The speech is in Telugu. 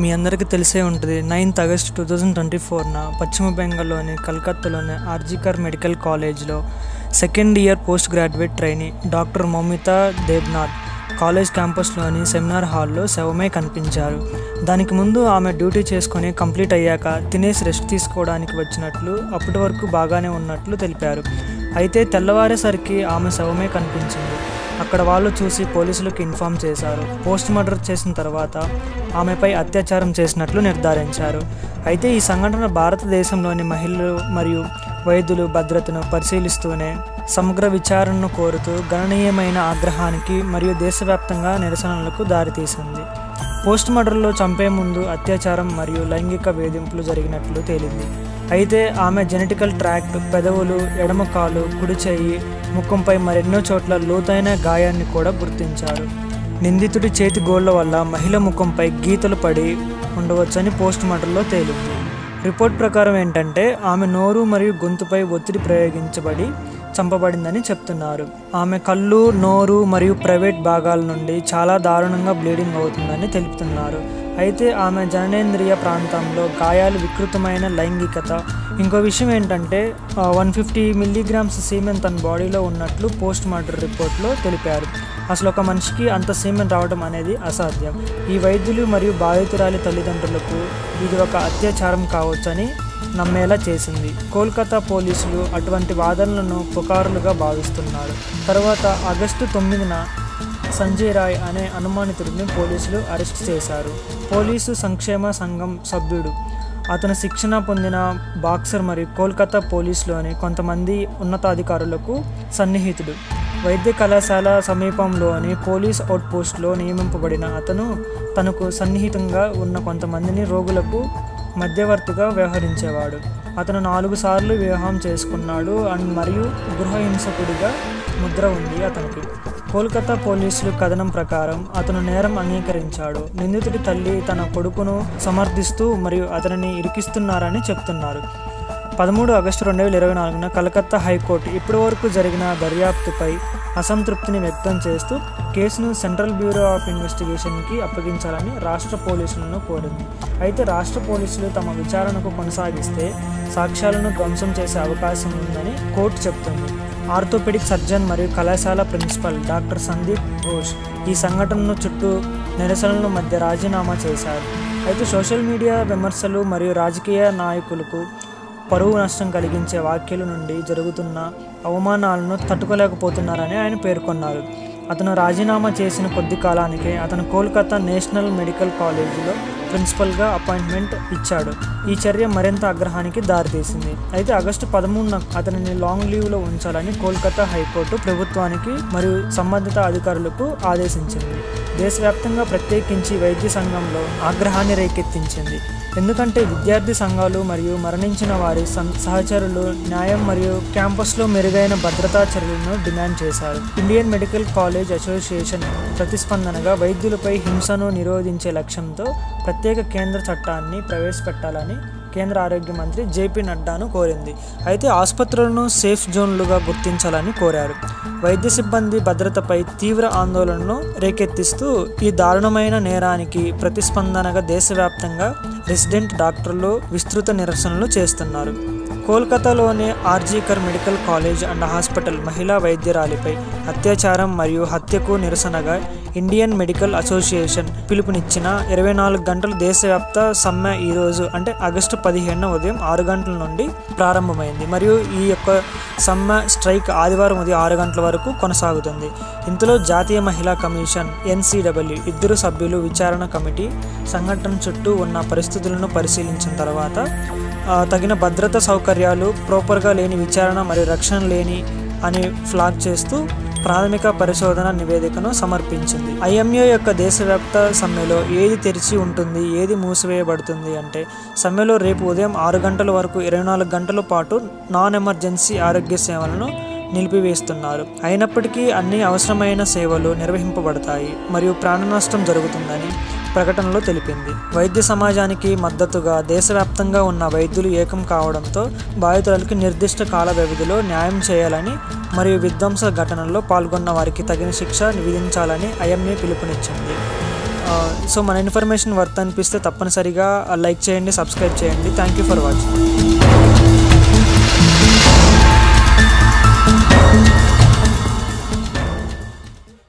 మీ అందరికీ తెలిసే ఉంటుంది 9th August 2024న పశ్చిమ బెంగాల్లోని కలకత్తాలోని ఆర్జికర్ మెడికల్ కాలేజ్లో second year post graduate trainee doctor మౌమితా Debnath college క్యాంపస్లోని seminar హాల్లో శవమై కనిపించారు. దానికి ముందు ఆమె డ్యూటీ చేసుకొని కంప్లీట్ అయ్యాక తినేసి రెస్ట్ తీసుకోవడానికి వచ్చినట్లు, అప్పటి వరకు బాగానే ఉన్నట్లు తెలిపారు. అయితే తెల్లవారేసరికి ఆమె శవమై కనిపించింది. అక్కడ వాళ్ళు చూసి పోలీసులకు ఇన్ఫామ్ చేశారు. పోస్ట్ మార్టం చేసిన తర్వాత ఆమెపై అత్యాచారం చేసినట్లు నిర్ధారించారు. అయితే ఈ సంఘటన భారతదేశంలోని మహిళలు మరియు వైద్యులు భద్రతను పరిశీలిస్తూనే సమగ్ర విచారణను కోరుతూ గణనీయమైన ఆగ్రహానికి మరియు దేశవ్యాప్తంగా నిరసనలకు దారితీసింది. పోస్ట్ మార్టంలో చంపే ముందు అత్యాచారం మరియు లైంగిక వేధింపులు జరిగినట్లు తేలింది. అయితే ఆమె జెనెటికల్ ట్రాక్ట్, పెదవులు, ఎడమ కాలు, కుడి చెయ్యి, ముఖంపై మరెన్నో చోట్ల లోతైన గాయాన్ని కూడా గుర్తించారు. నిందితుడి చేతి గోళ్ల వల్ల మహిళ ముఖంపై గీతలు పడి ఉండవచ్చని పోస్ట్ మార్టంలో తేలింది. రిపోర్ట్ ప్రకారం ఏంటంటే ఆమె నోరు మరియు గొంతుపై ఒత్తిడి ప్రయోగించబడి చంపబడిందని చెప్తున్నారు. ఆమె కళ్ళు, నోరు మరియు ప్రైవేట్ భాగాల నుండి చాలా దారుణంగా బ్లీడింగ్ అవుతుందని తెలుపుతున్నారు. అయితే ఆమె జననేంద్రియ ప్రాంతంలో గాయాలు, వికృతమైన లైంగికత. ఇంకో విషయం ఏంటంటే 150 mg సీమెన్ తన బాడీలో ఉన్నట్లు పోస్ట్ మార్టం రిపోర్ట్లో తెలిపారు. అసలు ఒక మనిషికి అంత సీమెన్ రావడం అనేది అసాధ్యం. ఈ వైద్యులు మరియు బాధితురాలి తల్లిదండ్రులకు ఇది ఒక అత్యాచారం కావచ్చని నమ్మేలా చేసింది. కోల్కతా పోలీసులు అటువంటి వాదనలను పుకారులుగా భావిస్తున్నారు. తర్వాత ఆగస్టు 9న సంజయ్ రాయ్ అనే అనుమానితుడిని పోలీసులు అరెస్ట్ చేశారు. పోలీసు సంక్షేమ సంఘం సభ్యుడు. అతను శిక్షణ పొందిన బాక్సర్ మరియు కోల్కతా పోలీసులోని కొంతమంది ఉన్నతాధికారులకు సన్నిహితుడు. వైద్య కళాశాల సమీపంలోని పోలీస్ అవుట్పోస్ట్లో నియమింపబడిన అతను తనకు సన్నిహితంగా ఉన్న కొంతమందిని రోగులకు మధ్యవర్తిగా వ్యవహరించేవాడు. అతను 4 సార్లు వివాహం చేసుకున్నాడు మరియు గృహహింసకుడిగా ముద్ర ఉంది అతనికి. కోల్కతా పోలీసులు కథనం ప్రకారం అతను నేరం అంగీకరించాడు. నిందితుడి తల్లి తన కొడుకును సమర్థిస్తూ మరియు అతనిని ఇరికిస్తున్నారని చెప్తున్నారు. 13 ఆగస్టు 2024న కలకత్తా హైకోర్టు ఇప్పటి వరకు జరిగిన దర్యాప్తుపై అసంతృప్తిని వ్యక్తం చేస్తూ కేసును సెంట్రల్ బ్యూరో ఆఫ్ ఇన్వెస్టిగేషన్కి అప్పగించాలని రాష్ట్ర పోలీసులను కోరింది. అయితే రాష్ట్ర పోలీసులు తమ విచారణకు కొనసాగిస్తే సాక్ష్యాలను ధ్వంసం చేసే అవకాశం ఉందని కోర్టు చెబుతుంది. ఆర్థోపెడిక్ సర్జన్ మరియు కళాశాల ప్రిన్సిపల్ డాక్టర్ సందీప్ ఘోష్ ఈ సంఘటనను చుట్టూ నిరసనల మధ్య రాజీనామా చేశారు. అయితే సోషల్ మీడియా విమర్శలు మరియు రాజకీయ నాయకులకు పరువు నష్టం కలిగించే వ్యాఖ్యల నుండి జరుగుతున్న అవమానాలను తట్టుకోలేకపోతున్నారని ఆయన పేర్కొన్నారు. అతను రాజీనామా చేసిన కొద్ది కాలానికే అతను కోల్కతా నేషనల్ మెడికల్ కాలేజీలో ప్రిన్సిపల్గా అపాయింట్మెంట్ ఇచ్చాడు. ఈ చర్య మరింత ఆగ్రహానికి దారితీసింది. అయితే ఆగస్టు 13న అతనిని లాంగ్ లీవ్లో ఉంచాలని కోల్కతా హైకోర్టు ప్రభుత్వానికి మరియు సంబంధిత అధికారులకు ఆదేశించింది. దేశవ్యాప్తంగా ప్రత్యేకించి వైద్య సంఘంలో ఆగ్రహాన్ని రేకెత్తించింది. ఎందుకంటే విద్యార్థి సంఘాలు మరియు మరణించిన వారి సహచరులు న్యాయం మరియు క్యాంపస్లో మెరుగైన భద్రతా చర్యలను డిమాండ్ చేశారు. ఇండియన్ మెడికల్ కాలేజ్ అసోసియేషన్ ప్రతిస్పందనగా వైద్యులపై హింసను నిరోధించే లక్ష్యంతో ప్రత్యేక కేంద్ర చట్టాన్ని ప్రవేశపెట్టాలని కేంద్ర ఆరోగ్య మంత్రి జేపీ నడ్డాను కోరింది. అయితే ఆసుపత్రులను సేఫ్ జోన్లుగా గుర్తించాలని కోరారు. వైద్య సిబ్బంది భద్రతపై తీవ్ర ఆందోళనను రేకెత్తిస్తూ ఈ దారుణమైన నేరానికి ప్రతిస్పందనగా దేశవ్యాప్తంగా రెసిడెంట్ డాక్టర్లు విస్తృత నిరసనలు చేస్తున్నారు. కోల్కతాలోని RG Kar medical college and hospital మహిళా వైద్యురాలిపై అత్యాచారం మరియు హత్యకు నిరసనగా ఇండియన్ మెడికల్ అసోసియేషన్ పిలుపునిచ్చిన 24 గంటల దేశవ్యాప్త సమ్మె ఈరోజు అంటే ఆగస్టు 15న ఉదయం 6 గంటల నుండి ప్రారంభమైంది మరియు ఈ యొక్క సమ్మె స్ట్రైక్ ఆదివారం ఉదయం 6 గంటల వరకు కొనసాగుతుంది. ఇందులో జాతీయ మహిళా కమిషన్ NCW 2 సభ్యులు విచారణ కమిటీ సంఘటన చుట్టూ ఉన్న పరిస్థితులను పరిశీలించిన తర్వాత తగిన భద్రతా సౌకర్యాలు ప్రాపర్గా లేని విచారణ మరియు రక్షణ లేని అని ఫ్లాగ్ చేస్తూ ప్రాథమిక పరిశోధన నివేదికను సమర్పించింది. IMO యొక్క దేశవ్యాప్త సమ్మెలో ఏది తెరిచి ఉంటుంది, ఏది మూసివేయబడుతుంది అంటే సమ్మెలో రేపు ఉదయం 6 గంటల వరకు 24 గంటల పాటు నాన్ ఎమర్జెన్సీ ఆరోగ్య సేవలను నిలిపివేస్తున్నారు. అయినప్పటికీ అన్ని అవసరమైన సేవలు నిర్వహింపబడతాయి మరియు ప్రాణ నష్టం జరుగుతుందని ప్రకటనలో తెలిపింది. వైద్య సమాజానికి మద్దతుగా దేశవ్యాప్తంగా ఉన్న వైద్యులు ఏకం కావడంతో బాధితులకు నిర్దిష్ట కాల వ్యవధిలో న్యాయం చేయాలని మరియు విధ్వంస ఘటనల్లో పాల్గొన్న వారికి తగిన శిక్ష విధించాలని IMO పిలుపునిచ్చింది. సో మన ఇన్ఫర్మేషన్ వర్త్ అనిపిస్తే తప్పనిసరిగా లైక్ చేయండి, సబ్స్క్రైబ్ చేయండి. Thank you for watching.